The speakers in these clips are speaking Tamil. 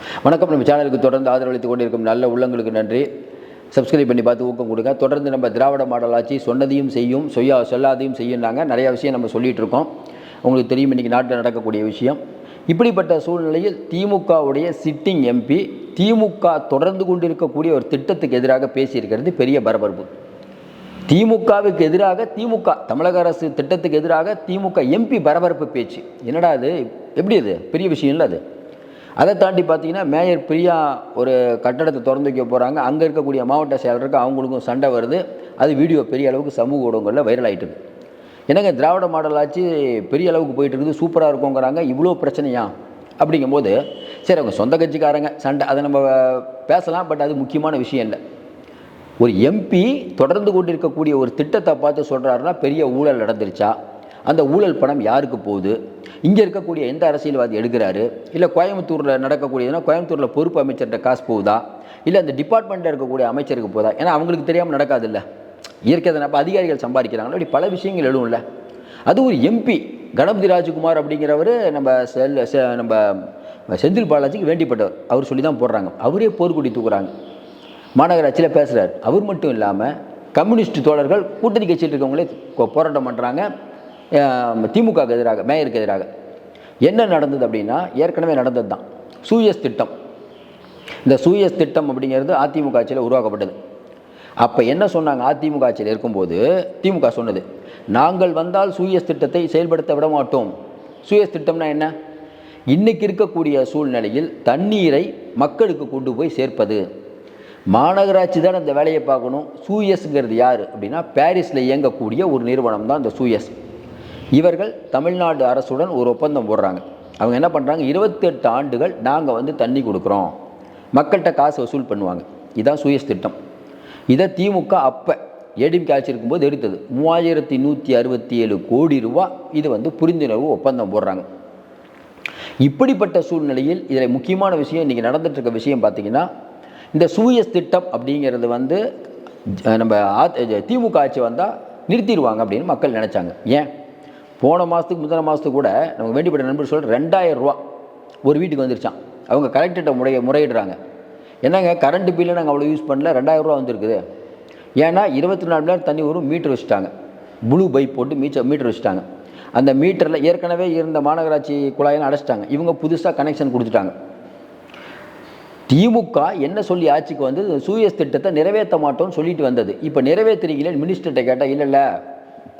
வணக்கம். நம்ம சேனலுக்கு தொடர்ந்து ஆதரவளித்துக் கொண்டிருக்கும் நல்ல உள்ளங்களுக்கு நன்றி. சப்ஸ்கிரைப் பண்ணி பார்த்து ஊக்கம் கொடுங்க. தொடர்ந்து நம்ம திராவிட மாடல் ஆட்சி சொன்னதையும் செய்யும், சொல்லாதையும் செய்யும்னாங்க. நிறையா விஷயம் நம்ம சொல்லிகிட்டு இருக்கோம். உங்களுக்கு தெரியும் இன்றைக்கி நாட்டில் நடக்கக்கூடிய விஷயம். இப்படிப்பட்ட சூழ்நிலையில் திமுகவுடைய சிட்டிங் எம்பி திமுக தொடர்ந்து கொண்டிருக்கக்கூடிய ஒரு திட்டத்துக்கு எதிராக பேசியிருக்கிறது பெரிய பரபரப்பு. திமுகவுக்கு எதிராக திமுக தமிழக அரசு திட்டத்துக்கு எதிராக திமுக எம்பி பரபரப்பு பேச்சு. என்னடா அது, எப்படி அது பெரிய விஷயம் இல்லை அது. அதை தாண்டி பார்த்தீங்கன்னா மேயர் பிரியா ஒரு கட்டடத்தை திறந்து வைக்க போகிறாங்க. அங்கே இருக்கக்கூடிய மாவட்ட செயலருக்கு அவங்களுக்கும் சண்டை வருது. அது வீடியோ பெரிய அளவுக்கு சமூக ஊடகங்களில் வைரல் ஆகிட்டு இருக்கு. எனக்கு திராவிட மாடல் ஆட்சி பெரிய அளவுக்கு போயிட்டு இருக்குது, சூப்பராக இருக்குங்கிறாங்க. இவ்வளோ பிரச்சனையா அப்படிங்கும்போது சரி, அவங்க சொந்த கட்சிக்காரங்க சண்டை, அதை நம்ம பேசலாம். பட் அது முக்கியமான விஷயம் இல்லை. ஒரு எம்பி தொடர்ந்து கொண்டிருக்கக்கூடிய ஒரு திட்டத்தை பார்த்து சொல்கிறாருன்னா பெரிய ஊழல் நடந்துருச்சா, அந்த ஊழல் பணம் யாருக்கு போகுது, இங்கே இருக்கக்கூடிய எந்த அரசியல்வாதி எடுக்கிறாரு, இல்லை கோயம்புத்தூரில் நடக்கக்கூடியதுன்னா கோயம்புத்தூரில் பொறுப்பு அமைச்சர்கிட்ட காசு போகுதா, இல்லை அந்த டிபார்ட்மெண்ட்டில் இருக்கக்கூடிய அமைச்சருக்கு போதா, ஏன்னா அவங்களுக்கு தெரியாமல் நடக்காது இல்லை, இயற்கை தானே. அப்போ அதிகாரிகள் சம்பாதிக்கிறாங்க, அப்படி பல விஷயங்கள் எழுவும்ல. அது ஒரு எம்பி கணபதி ராஜ்குமார் அப்படிங்கிறவர் நம்ம செந்தில் பாலாஜிக்கு வேண்டிப்பட்டவர், அவர் சொல்லி தான் போடுறாங்க. அவரே போர்க்குடி தூக்குறாங்க, மாநகராட்சியில் பேசுகிறார். அவர் மட்டும் இல்லாமல் கம்யூனிஸ்ட் தோழர்கள் கூட்டணி கட்சியில் இருக்கவங்களே போராட்டம் பண்ணுறாங்க திமுகவுக்கு எதிராக, மேயருக்கு எதிராக. என்ன நடந்தது அப்படின்னா, ஏற்கனவே நடந்தது தான் சூயஸ் திட்டம். இந்த சூயஸ் திட்டம் அப்படிங்கிறது அதிமுக ஆட்சியில் உருவாக்கப்பட்டது. அப்போ என்ன சொன்னாங்க, அதிமுக ஆட்சியில் இருக்கும்போது திமுக சொன்னது, நாங்கள் வந்தால் சூயஸ் திட்டத்தை செயல்படுத்த விட மாட்டோம். சூயஸ் திட்டம்னா என்ன, இன்றைக்கி இருக்கக்கூடிய சூழ்நிலையில் தண்ணீரை மக்களுக்கு கொண்டு போய் சேர்ப்பது. மாநகராட்சி தான் அந்த வேலையை பார்க்கணும். சூயஸ்ங்கிறது யார் அப்படின்னா, பாரிஸில் இயங்கக்கூடிய ஒரு நிறுவனம் தான் இந்த சூயஸ். இவர்கள் தமிழ்நாடு அரசுடன் ஒரு ஒப்பந்தம் போடுறாங்க. அவங்க என்ன பண்ணுறாங்க, 28 ஆண்டுகள் நாங்கள் தண்ணி கொடுக்குறோம், மக்கள்கிட்ட காசு வசூல் பண்ணுவாங்க. இதுதான் சூயஸ் திட்டம். இதை திமுக அப்போ ஏடிஎம்கே ஆட்சி இருக்கும்போது எடுத்தது. 3167 கோடி ரூபா இது புரிந்துணர்வு ஒப்பந்தம் போடுறாங்க. இப்படிப்பட்ட சூழ்நிலையில் இதில் முக்கியமான விஷயம், இன்றைக்கி நடந்துட்டு இருக்க விஷயம் பார்த்திங்கன்னா, இந்த சூயஸ் திட்டம் அப்படிங்கிறது நம்ம திமுக ஆட்சி வந்தால் நிறுத்திடுவாங்க அப்படின்னு மக்கள் நினச்சாங்க. ஏன், போன மாதத்துக்கு முந்தின மாதத்துக்கு கூட நமக்கு வேண்டிப்பட்ட நண்பர் சொல்கிற 2000 ரூபா ஒரு வீட்டுக்கு வந்துருச்சான். அவங்க கலெக்டர்கிட்ட முறையிடுறாங்க. என்னங்க கரண்ட் பில்லு நாங்கள் அவ்வளோ யூஸ் பண்ணல, 2000 ரூபா வந்துருக்குது. ஏன்னா 24 மணி நேரம் தண்ணி வரும், மீட்டர் வச்சுட்டாங்க, ப்ளூ பைப் போட்டு மீட்டர் வச்சுட்டாங்க. அந்த மீட்டரில் ஏற்கனவே இருந்த மாநகராட்சி குழாயெல்லாம் அடைச்சிட்டாங்க. இவங்க புதுசாக கனெக்ஷன் கொடுத்துட்டாங்க. திமுக என்ன சொல்லி ஆட்சிக்கு சூயஸ் திட்டத்தை நிறைவேற்ற மாட்டோம்னு சொல்லிட்டு வந்தது. இப்போ நிறைவேற்றுறீங்களே மினிஸ்டர்கிட்ட கேட்டால், இல்லை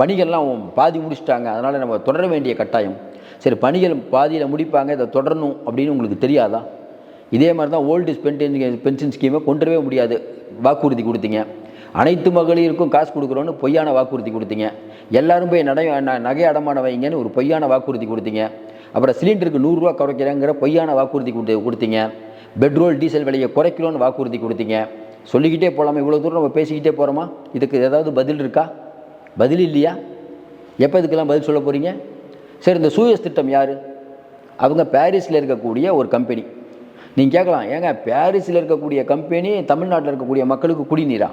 பணிகள்லாம் பாதி முடிச்சிட்டாங்க, அதனால் நம்ம தொடர வேண்டிய கட்டாயம். சரி, பணிகள் பாதியில் முடிப்பாங்க, இதை தொடரணும் அப்படின்னு உங்களுக்கு தெரியாதா? இதே மாதிரி தான் ஓல்டு பென்ஷன் ஸ்கீமை கொண்டுவரவே முடியாது வாக்குறுதி கொடுத்தீங்க. அனைத்து மகளிருக்கும் காசு கொடுக்குறோன்னு பொய்யான வாக்குறுதி கொடுத்தீங்க. எல்லாரும் போய் நகை அடமான வைங்கன்னு ஒரு பொய்யான வாக்குறுதி கொடுத்தீங்க. அப்புறம் சிலிண்டருக்கு 100 ரூபா குறைக்கிறேங்கிற பொய்யான வாக்குறுதி கொடுத்தீங்க. பெட்ரோல் டீசல் விலையை குறைக்கணும்னு வாக்குறுதி கொடுத்தீங்க. சொல்லிக்கிட்டே போகலாமா? இவ்வளோ தூரம் நம்ம பேசிக்கிட்டே போகிறோமா? இதுக்கு ஏதாவது பதில் இருக்கா? பதில் இல்லையா? எப்போ இதுக்கெல்லாம் பதில் சொல்ல போகிறீங்க? சரி, இந்த சூயஸ் திட்டம் யார்? அவங்க பாரிஸில் இருக்கக்கூடிய ஒரு கம்பெனி. நீங்கள் கேட்கலாம், ஏங்க பாரிஸில் இருக்கக்கூடிய கம்பெனி தமிழ்நாட்டில் இருக்கக்கூடிய மக்களுக்கு குடிநீரா?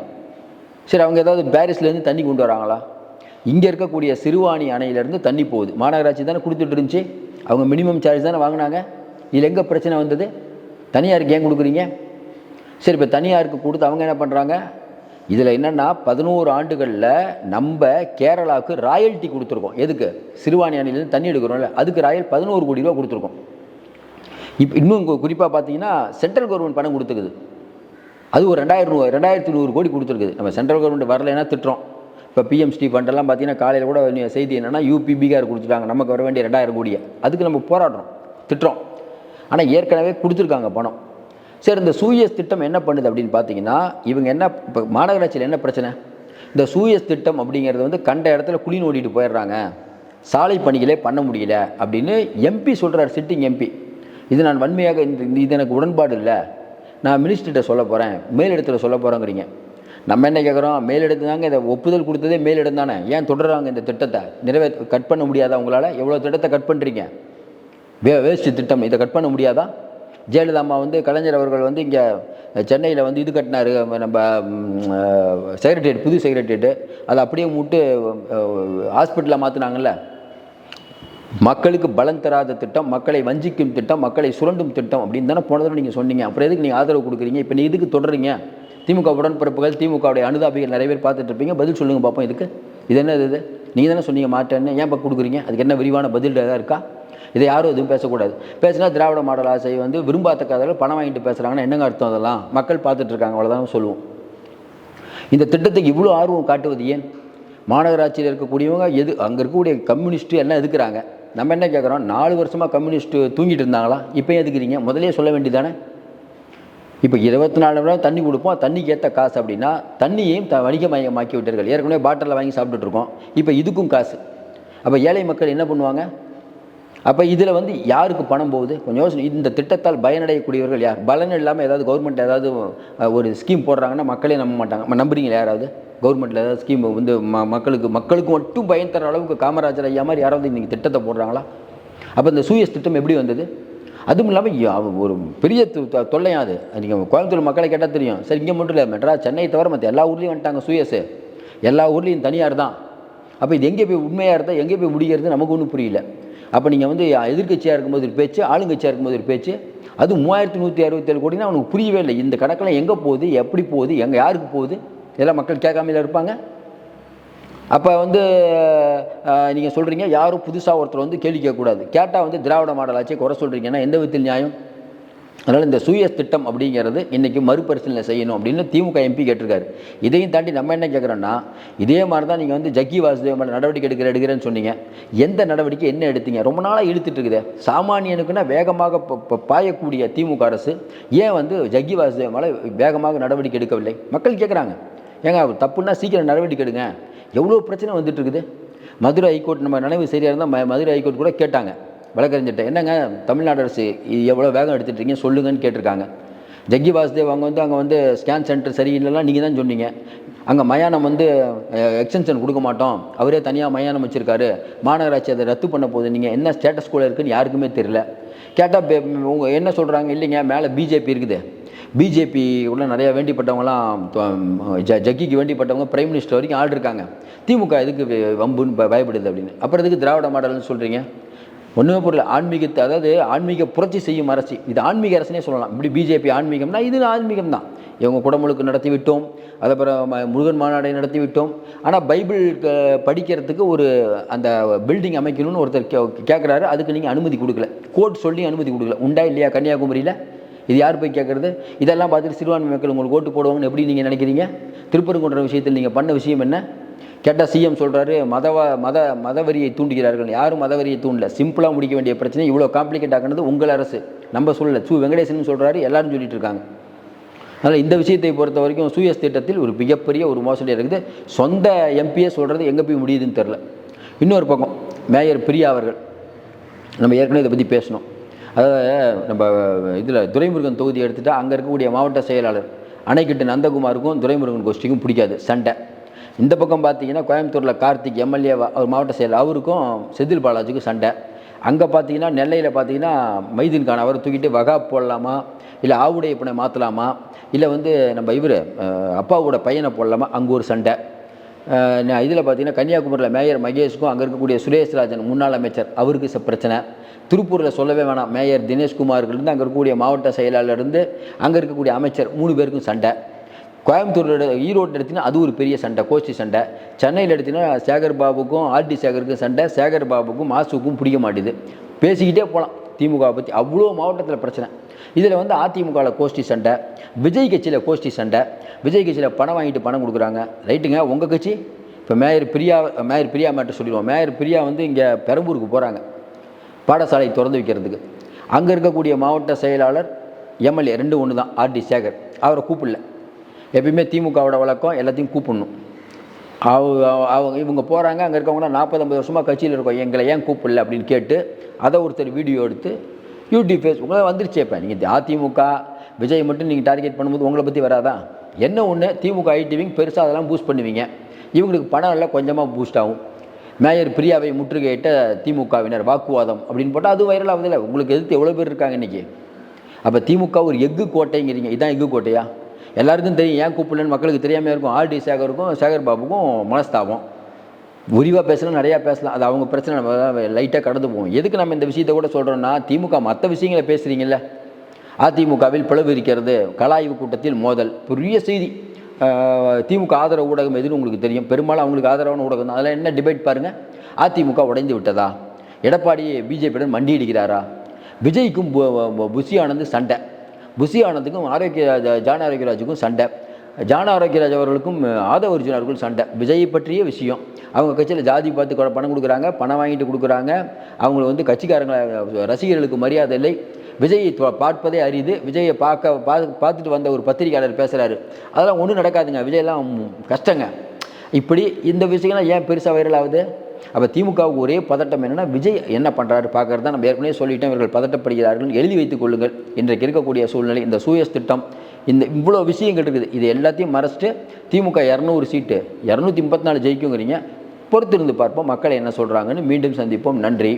சரி, அவங்க ஏதாவது பாரிஸ்லேருந்து தண்ணி கொண்டு வராங்களா? இங்கே இருக்கக்கூடிய சிறுவாணி அணையிலேருந்து தண்ணி போகுது. மாநகராட்சி தானே கொடுத்துட்டு இருந்துச்சு. அவங்க மினிமம் சார்ஜ் தானே வாங்கினாங்க. இதில் எங்கே பிரச்சனை வந்தது? தனியாருக்கு ஏன் கொடுக்குறீங்க? சரி, இப்போ தனியாருக்கு கொடுத்து அவங்க என்ன பண்ணுறாங்க, இதில் என்னென்னா 11 ஆண்டுகளில் நம்ம கேரளாவுக்கு ராயல்ட்டி கொடுத்துருக்கோம். எதுக்கு? சிறுவாணி அணையிலேருந்து தண்ணி எடுக்கிறோம்ல, அதுக்கு ராயல் 11 கோடி ரூபா கொடுத்துருக்கோம். இப்போ இன்னும் குறிப்பாக பார்த்தீங்கன்னா சென்ட்ரல் கவர்மெண்ட் பணம் கொடுத்துருக்குது. அது ஒரு 2100 கோடி கொடுத்துருக்குது. நம்ம சென்ட்ரல் கவர்மெண்ட் வரலைன்னா திட்டுறோம். இப்போ பிஎம்ஸ்டி ஃபண்டெல்லாம் பார்த்தீங்கன்னா காலையில் கூட செய்தி என்னென்னா யூபிபிகார் கொடுத்துட்டாங்க, நமக்கு வர வேண்டிய 2000 கோடியை. அதுக்கு நம்ம போராடுறோம், திட்டுறோம். ஆனால் ஏற்கனவே கொடுத்துருக்காங்க பணம். சரி, இந்த சூயஸ் திட்டம் என்ன பண்ணுது அப்படின்னு பார்த்தீங்கன்னா, இவங்க என்ன, இப்போ மாநகராட்சியில் என்ன பிரச்சனை, இந்த சூயஸ் திட்டம் அப்படிங்கிறது கண்ட இடத்துல குழி நோண்டிட்டு போயிடுறாங்க, சாலை பணிகளே பண்ண முடியல அப்படின்னு எம்பி சொல்கிறார், சிட்டிங் எம்பி. இது நான் வன்மையாக இது எனக்கு உடன்பாடு இல்லை, நான் மினிஸ்டர்கிட்ட சொல்ல போகிறேன், மேலிடத்தில் சொல்ல போகிறோங்கிறீங்க. நம்ம என்ன கேட்குறோம், மேலிடத்து தாங்க இதை ஒப்புதல் கொடுத்ததே மேலிடம் தானே, ஏன் தொடர்றாங்க இந்த திட்டத்தை? கட் பண்ண முடியாதா உங்களால்? எவ்வளோ திட்டத்தை கட் பண்ணுறீங்க? வேஸ்ட் திட்டம், இதை கட் பண்ண முடியாதா? ஜெயலலிதா அம்மா கலைஞர் அவர்கள் இங்கே சென்னையில் இது கட்டினார், நம்ம செக்ரட்டரியேட், புது செக்ரட்டரியேட்டு, அதை அப்படியே விட்டு ஹாஸ்பிட்டலில் மாற்றினாங்கல்ல. மக்களுக்கு பலன் தராத திட்டம், மக்களை வஞ்சிக்கும் திட்டம், மக்களை சுரண்டும் திட்டம் அப்படின்னு தானே போன தடவை நீங்கள் சொன்னீங்க. அப்புறம் எதுக்கு நீங்கள் ஆதரவு கொடுக்குறீங்க? இப்போ நீ இதுக்கு தொடர்றீங்க. திமுக உடன்பிறப்புகள், திமுகவுடைய அனுதாபிகள் நிறைய பேர் பார்த்துட்டு இருப்பீங்க. பதில் சொல்லுங்கள் பார்ப்போம். இதுக்கு இது என்ன? இது நீங்கள் தானே சொன்னீங்க மாட்டேன்னு, ஏன் இப்போ கொடுக்குறீங்க? அதுக்கு என்ன விரிவான பதில் ஏதாவது இருக்கா? இதை யாரும் எதுவும் பேசக்கூடாது. பேசினா திராவிட மாடல் ஆசை விரும்பாத கதைகள் பணம் வாங்கிட்டு பேசுகிறாங்கன்னா என்னங்க அர்த்தம்? அதெல்லாம் மக்கள் பார்த்துட்டு இருக்காங்க, அவ்வளோதான் சொல்லுவோம். இந்த திட்டத்துக்கு இவ்வளோ ஆர்வம் காட்டுவது ஏன்? மாநகராட்சியில் இருக்கக்கூடியவங்க அங்கே இருக்கக்கூடிய கம்யூனிஸ்ட்டு எல்லாம் எதுக்குறாங்க. நம்ம என்ன கேட்குறோம்? 4 வருஷமாக கம்யூனிஸ்ட்டு தூங்கிட்டு இருந்தாங்களா? இப்போ எதுக்குறீங்க? முதலே சொல்ல வேண்டியதானே. இப்போ 24 மணி நேரம் தண்ணி கொடுப்போம், தண்ணிக்கு ஏற்ற காசு அப்படின்னா தண்ணியையும் வணிகமயமாக்கி விட்டார்கள். ஏற்கனவே பாட்டிலில் வாங்கி சாப்பிட்டுட்ருக்கோம், இப்போ இதுக்கும் காசு. அப்போ ஏழை மக்கள் என்ன பண்ணுவாங்க? அப்போ இதில் யாருக்கு பணம் போகுது? கொஞ்சம் யோசனை. இந்த திட்டத்தால் பயனடையக்கூடியவர்கள் யார்? பலன் இல்லாமல் ஏதாவது கவர்மெண்ட் ஏதாவது ஒரு ஸ்கீம் போடுறாங்கன்னா மக்களே நம்ப மாட்டாங்க. நம்புறீங்களா? யாராவது கவர்மெண்ட்டில் ஏதாவது ஸ்கீம் மக்களுக்கு மட்டும் பயன் தர அளவுக்கு காமராஜர் ஐயா மாதிரி யாராவது இன்றைக்கி திட்டத்தை போடுறாங்களா? அப்போ இந்த சூயஸ் திட்டம் எப்படி வந்தது? அதுவும் இல்லாமல் ஒரு பெரிய தொல்லையாக அது. நீங்கள் கோயம்புத்தூர் மக்களை கேட்டால் தெரியும். சரி, இங்கே மட்டும் இல்லை, மெட்ராஸ், சென்னை தவிர மற்ற எல்லா ஊர்லேயும் வந்துட்டாங்க சூயஸ். எல்லா ஊர்லேயும் தனியார் தான். அப்போ இது எங்கே போய் உண்மையாக இருந்தால் எங்கே போய் முடிகிறது நமக்கு ஒன்றும் புரியல. அப்போ நீங்கள் எதிர்கட்சியாக இருக்கும்போது ஒரு பேச்சு, ஆளுங்கட்சியாக இருக்கும்போது ஒரு பேச்சு, அது 3167 கோடினா அவனுக்கு புரியவே இல்லை. இந்த கணக்கெல்லாம் எங்கே போகுது, எப்படி போகுது, யாருக்கு போகுது, இதெல்லாம் மக்கள் கேட்காமையில் இருப்பாங்க. அப்போ நீங்கள் சொல்கிறீங்க யாரும் புதுசாக ஒருத்தர் கேள்வி கேட்கக்கூடாது. கேட்டால் திராவிட மாடல் ஆட்சியை குறை சொல்கிறீங்கன்னா எந்த விதத்தில் நியாயம்? அதனால் இந்த சூயஸ் திட்டம் அப்படிங்கிறது இன்றைக்கி மறுபரிசீலனை செய்யணும் அப்படின்னு திமுக எம்பி கேட்டிருக்காரு. இதையும் தாண்டி நம்ம என்ன கேட்குறோன்னா, இதே மாதிரி தான் நீங்கள் ஜக்கி வாசுதேவ் மேலே நடவடிக்கை எடுக்கிறேன்னு சொன்னீங்க. எந்த நடவடிக்கை என்ன எடுத்தீங்க? ரொம்ப நாளாக இழுத்துட்டு இருக்குது. சாமானியனுக்குன்னா வேகமாக பாயக்கூடிய திமுக அரசு ஏன் ஜக்கி வாசுதேவ் மேலே வேகமாக நடவடிக்கை எடுக்கவில்லை? மக்கள் கேட்குறாங்க. ஏங்க தப்புன்னா சீக்கிரம் நடவடிக்கை எடுங்க. எவ்வளோ பிரச்சனை வந்துட்டு இருக்குது. மதுரை ஹைகோர்ட், நம்ம நினைவு சரியாக இருந்தால் மதுரை ஹைகோர்ட் கூட கேட்டாங்க வழக்கறிஞர்கிட்ட, என்னங்க தமிழ்நாடு அரசு எவ்வளோ வேகம் எடுத்துகிட்ருக்கீங்க சொல்லுங்கன்னு கேட்டிருக்காங்க. ஜக்கி வாசுதேவ் அங்கே ஸ்கேன் சென்டர் சரியில்லைலாம் நீங்கள் தான் சொன்னீங்க. அங்கே மயானம் எக்ஸ்டென்ஷன் கொடுக்க மாட்டோம், அவரே தனியாக மயானம் வச்சுருக்காரு, மாநகராட்சி அதை ரத்து பண்ண போகுது, நீங்கள் என்ன ஸ்டேட்டஸ் கூட இருக்குதுன்னு யாருக்குமே தெரியல. கேட்டால் உங்கள் என்ன சொல்கிறாங்க? இல்லைங்க மேலே பிஜேபி இருக்குது, பிஜேபி உள்ள நிறையா வேண்டிப்பட்டவங்களாம், ஜக்கிக்கு வேண்டிப்பட்டவங்க பிரைம் மினிஸ்டர் வரைக்கும் ஆள் இருக்காங்க, திமுக எதுக்கு வம்புன்னு பயப்படுது அப்படின்னு. அப்புறம் எதுக்கு திராவிட மாடல்னு சொல்கிறீங்க? ஒன்றுமே புரியல. ஆன்மீகத்தை, அதாவது ஆன்மீக புரட்சி செய்யும் அரசு இது. ஆன்மீக அரசுனே சொல்லலாம். இப்படி பிஜேபி ஆன்மீகம்னா இது ஆன்மீகம் தான். இவங்க குடமுழுக்கு நடத்தி விட்டோம், அதுக்கப்புறம் முருகன் மாநாடை நடத்தி விட்டோம். ஆனால் பைபிள் படிக்கிறதுக்கு ஒரு அந்த பில்டிங் அமைக்கணும்னு ஒருத்தர் கேட்குறாரு, அதுக்கு நீங்கள் அனுமதி கொடுக்கல, கோர்ட் சொல்லி அனுமதி கொடுக்கல. உண்டா இல்லையா கன்னியாகுமரியில்? இது யார் போய் கேட்குறது? இதெல்லாம் பார்த்துட்டு சிறுபான்மை மக்கள் உங்களுக்கு ஓட்டு போடுவாங்கன்னு எப்படி நீங்கள் நினைக்கிறீங்க? திருப்பரங்குன்ற விஷயத்தில் நீங்கள் பண்ண விஷயம் என்ன? கேட்டால் சிஎம் சொல்கிறாரு மதவரியை தூண்டுகிறார்கள். யாரும் மதவரியை தூண்டல, சிம்பிளாக முடிக்க வேண்டிய பிரச்சனை இவ்வளோ காம்ப்ளிகேட் ஆகினது உங்கள் அரசு, நம்ம சொல்லலை. வெங்கடேசன் சொல்கிறாரு, எல்லாரும் சொல்லிட்டு இருக்காங்க. அதனால் இந்த விஷயத்தை பொறுத்த வரைக்கும் சூயஸ் திட்டத்தில் ஒரு மிகப்பெரிய ஒரு மோசடி இருக்குது. சொந்த எம்பியே சொல்கிறது எங்கே போய் முடியுதுன்னு தெரில. இன்னொரு பக்கம் மேயர் பிரியா அவர்கள், நம்ம ஏற்கனவே இதை பற்றி பேசணும். அதாவது நம்ம இதில் துரைமுருகன் தொகுதி எடுத்துகிட்டா அங்கே இருக்கக்கூடிய மாவட்ட செயலாளர் அணைக்கட்டு நந்தகுமாருக்கும் துரைமுருகன் கோஷ்டிக்கும் பிடிக்காது, சண்டை. இந்த பக்கம் பார்த்தீங்கன்னா கோயம்புத்தூரில் கார்த்திக் எம்எல்ஏ அவர் மாவட்ட செயலர், அவருக்கும் செந்தில் பாலாஜிக்கும் சண்டை. அங்கே பார்த்தீங்கன்னா நெல்லையில் பார்த்தீங்கன்னா மைதீன் கான் அவரை தூக்கிட்டு வகாப் போடலாமா, இல்லை ஆவுடைய பணை மாற்றலாமா, இல்லை நம்ம இவர் அப்பாவோட பையனை போடலாமா, அங்கே ஒரு சண்டை. இதில் பார்த்தீங்கன்னா கன்னியாகுமரியில் மேயர் மகேஷுக்கும் அங்கே இருக்கக்கூடிய சுரேஷ்ராஜன் முன்னாள் அமைச்சர் அவருக்கு பிரச்சனை. திருப்பூரில் சொல்லவே வேணாம், மேயர் தினேஷ்குமார்லேருந்து அங்கே இருக்கக்கூடிய மாவட்ட செயலாளர்லேருந்து அங்கே இருக்கக்கூடிய அமைச்சர் 3 பேருக்கும் சண்டை. கோயம்புத்தூரில் ஈரோட்டில் எடுத்திங்கன்னா அது ஒரு பெரிய சண்டை, கோஷ்டி சண்டை. சென்னையில் எடுத்திங்கன்னா சேகர் பாபுக்கும் ஆர்டி சேகருக்கும் சண்டை, சேகர் பாபுக்கும் மாசுக்கும் பிடிக்க மாட்டேது. பேசிக்கிட்டே போகலாம் திமுக பற்றி, அவ்வளோ மாவட்டத்தில் பிரச்சனை. இதில் அதிமுகவில் கோஷ்டி சண்டை, விஜய் கட்சியில் கோஷ்டி சண்டை. விஜய் கட்சியில் பணம் வாங்கிட்டு பணம் கொடுக்குறாங்க, ரைட்டுங்க. உங்கள் கட்சி இப்போ மேயர் பிரியா மேட்டர் சொல்லிடுவோம். மேயர் பிரியா இங்கே பெரம்பூருக்கு போகிறாங்க பாடசாலை திறந்து வைக்கிறதுக்கு. அங்கே இருக்கக்கூடிய மாவட்ட செயலாளர் எம்எல்ஏ 2 ஒன்று தான், ஆர்டி சேகர், அவரை கூப்பிடல. எப்பயுமே திமுகவோட வழக்கம் எல்லாத்தையும் கூப்பிடணும். இவங்க போகிறாங்க, அங்கே இருக்கவங்கன்னா 40-50 வருஷமாக கட்சியில் இருக்கோம், எங்களை ஏன் கூப்பிடல அப்படின்னு கேட்டு அதை ஒருத்தர் வீடியோ எடுத்து யூடியூப் ஃபேஸ்புக்கில் வந்துருச்சு. இப்போ நீங்கள் அதிமுக விஜய் மட்டும் நீங்கள் டார்கெட் பண்ணும்போது உங்களை பற்றி வராதா? என்ன ஒன்று, திமுக ஐடிவிங் பெருசாக அதெல்லாம் பூஸ்ட் பண்ணுவீங்க, இவங்களுக்கு பணம் எல்லாம் கொஞ்சமாக பூஸ்ட் ஆகும். மேயர் பிரியாவை முற்றுகையிட்ட திமுகவினர் வாக்குவாதம் அப்படின்னு போட்டால் அது வைரல் ஆகுதில்ல. உங்களுக்கு எதிர்த்து எவ்வளோ பேர் இருக்காங்க இன்றைக்கி. அப்போ திமுக ஒரு எஃகு கோட்டைங்கிறீங்க, இதுதான் எஃகு கோட்டையா? எல்லாருக்கும் தெரியும், ஏன் கூப்பிடலன்னு மக்களுக்கு தெரியாமல் இருக்கும். ஆர்டி சேகருக்கும் சேகர் பாபுக்கும் மனஸ்தாபம். விரிவாக பேசலாம், நிறையா பேசலாம், அது அவங்க பிரச்சனை, நம்ம லைட்டாக கடந்து போவோம். எதுக்கு நம்ம இந்த விஷயத்தை கூட சொல்கிறோன்னா, திமுக மற்ற விஷயங்களை பேசுகிறீங்கள, அதிமுகவில் பிளவு இருக்கிறது, கலாய்வு கூட்டத்தில் மோதல், பெரிய செய்தி. திமுக ஆதரவு ஊடகம் எதுன்னு உங்களுக்கு தெரியும், பெரும்பாலும் அவங்களுக்கு ஆதரவான ஊடகம் தான். அதில் என்ன டிபேட் பாருங்கள், அதிமுக உடைந்து விட்டதா, எடப்பாடி பிஜேபியுடன் மண்டியிடுகிறாரா, விஜய்க்கும் புஷி ஆனந்த் சண்டை, புஷி ஆனந்துக்கும் ஜான் ஆரோக்கியராஜுக்கும் சண்டை, ஜான் ஆரோக்கியராஜ் அவர்களுக்கும் ஆதவ அர்ஜுனா அவர்களுக்கும் சண்டை, விஜயை பற்றிய விஷயம். அவங்க கட்சியில் ஜாதி பார்த்து பணம் கொடுக்குறாங்க, பணம் வாங்கிட்டு கொடுக்குறாங்க, அவங்களுக்கு கட்சிக்காரங்களை ரசிகர்களுக்கு மரியாதை இல்லை, விஜயை பார்ப்பதே அரிது, விஜயை பார்த்துட்டு வந்த ஒரு பத்திரிகையாளர் பேசுகிறாரு, அதெல்லாம் ஒன்றும் நடக்காதுங்க, விஜயெல்லாம் கஷ்டங்க. இப்படி இந்த விஷயங்கள்லாம் ஏன் பெருசாக வைரல் ஆகுது? அப்போ திமுகவுக்கு ஒரே பதட்டம் என்னென்னா, விஜய் என்ன பண்ணுறாரு பார்க்குறது தான். நம்ம ஏற்கனவே சொல்லிட்டோம், இவர்கள் பதட்டப்படுகிறார்கள், எழுதி வைத்துக் கொள்ளுங்கள். இன்றைக்கு இருக்கக்கூடிய சூழ்நிலை, இந்த சூயஸ் திட்டம், இந்த இவ்வளோ விஷயங்கள் இருக்குது, இது எல்லாத்தையும் மறைச்சிட்டு திமுக 200 சீட்டு 234 ஜெயிக்குங்கிறீங்க. பொறுத்திருந்து பார்ப்போம் மக்கள் என்ன சொல்கிறாங்கன்னு. மீண்டும் சந்திப்போம். நன்றி.